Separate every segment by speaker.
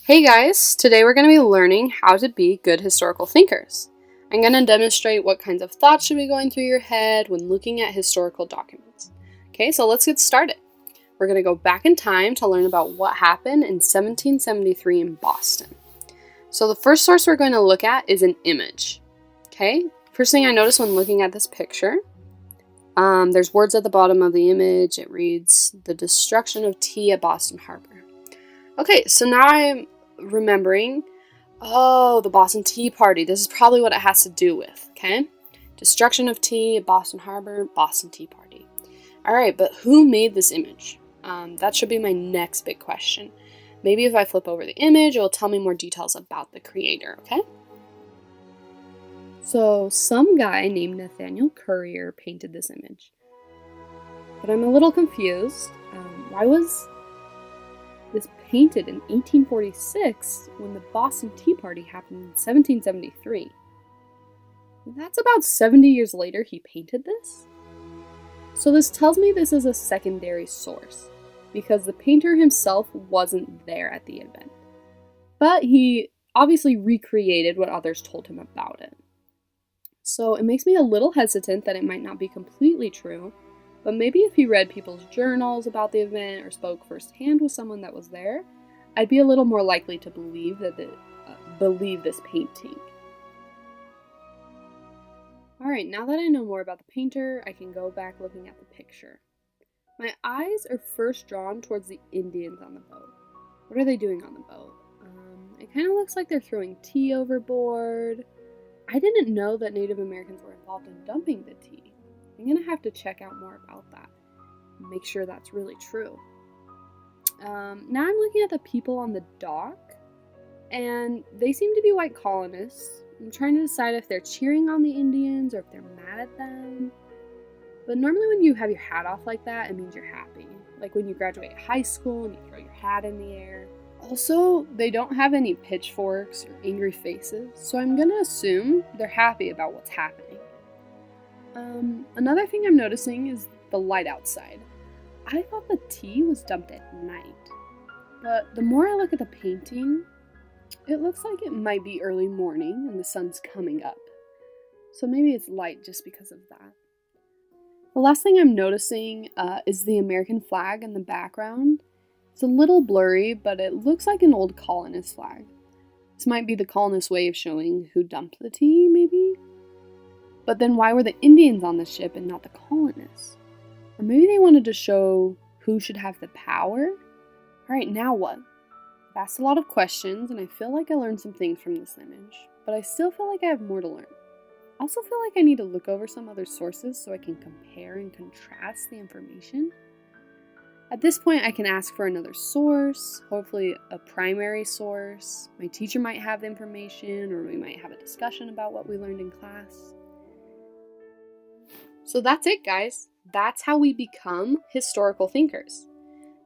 Speaker 1: Hey guys, today we're going to be learning how to be good historical thinkers. I'm going to demonstrate what kinds of thoughts should be going through your head when looking at historical documents. Okay, so let's get started. We're going to go back in time to learn about what happened in 1773 in Boston. So the first source we're going to look at is an image. Okay, first thing I noticed when looking at this picture, there's words at the bottom of the image. It reads, "The destruction of tea at Boston Harbor." Okay, so now I'm remembering, the Boston Tea Party. This is probably what it has to do with, okay? Destruction of tea at Boston Harbor, Boston Tea Party. All right, but who made this image? That should be my next big question. Maybe if I flip over the image, it will tell me more details about the creator, okay? So some guy named Nathaniel Currier painted this image. But I'm a little confused. Why was this painted in 1846 when the Boston Tea Party happened in 1773? That's about 70 years later he painted this? So this tells me this is a secondary source, because the painter himself wasn't there at the event. But he obviously recreated what others told him about it. So it makes me a little hesitant that it might not be completely true, but maybe if he read people's journals about the event or spoke firsthand with someone that was there, I'd be a little more likely to believe this painting. Alright, now that I know more about the painter, I can go back looking at the picture. My eyes are first drawn towards the Indians on the boat. What are they doing on the boat? It kind of looks like they're throwing tea overboard. I didn't know that Native Americans were involved in dumping the tea. I'm going to have to check out more about that. Make sure that's really true. Now I'm looking at the people on the dock, and they seem to be white colonists. I'm trying to decide if they're cheering on the Indians or if they're mad at them. But normally when you have your hat off like that, it means you're happy. Like when you graduate high school and you throw your hat in the air. Also, they don't have any pitchforks or angry faces, so I'm gonna assume they're happy about what's happening. Another thing I'm noticing is the light outside. I thought the tea was dumped at night, but the more I look at the painting, it looks like it might be early morning and the sun's coming up. So maybe it's light just because of that. The last thing I'm noticing is the American flag in the background. It's a little blurry, but it looks like an old colonist flag. This might be the colonist way of showing who dumped the tea, maybe? But then why were the Indians on the ship and not the colonists? Or maybe they wanted to show who should have the power? Alright, now what? I've asked a lot of questions, and I feel like I learned some things from this image, but I still feel like I have more to learn. I also feel like I need to look over some other sources so I can compare and contrast the information. At this point, I can ask for another source, hopefully a primary source. My teacher might have the information, or we might have a discussion about what we learned in class. So that's it, guys. That's how we become historical thinkers.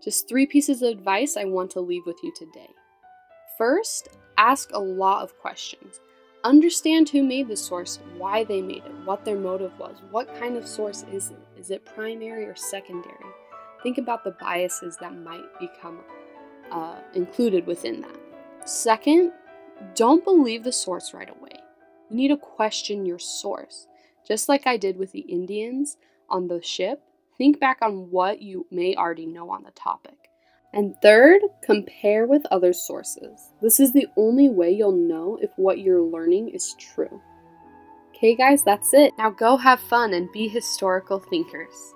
Speaker 1: Just 3 pieces of advice I want to leave with you today. First, ask a lot of questions. Understand who made the source, why they made it, what their motive was, what kind of source is it? Is it primary or secondary? Think about the biases that might become included within that. Second, don't believe the source right away. You need to question your source. Just like I did with the Indians on the ship, think back on what you may already know on the topic. And third, compare with other sources. This is the only way you'll know if what you're learning is true. Okay guys, that's it. Now go have fun and be historical thinkers.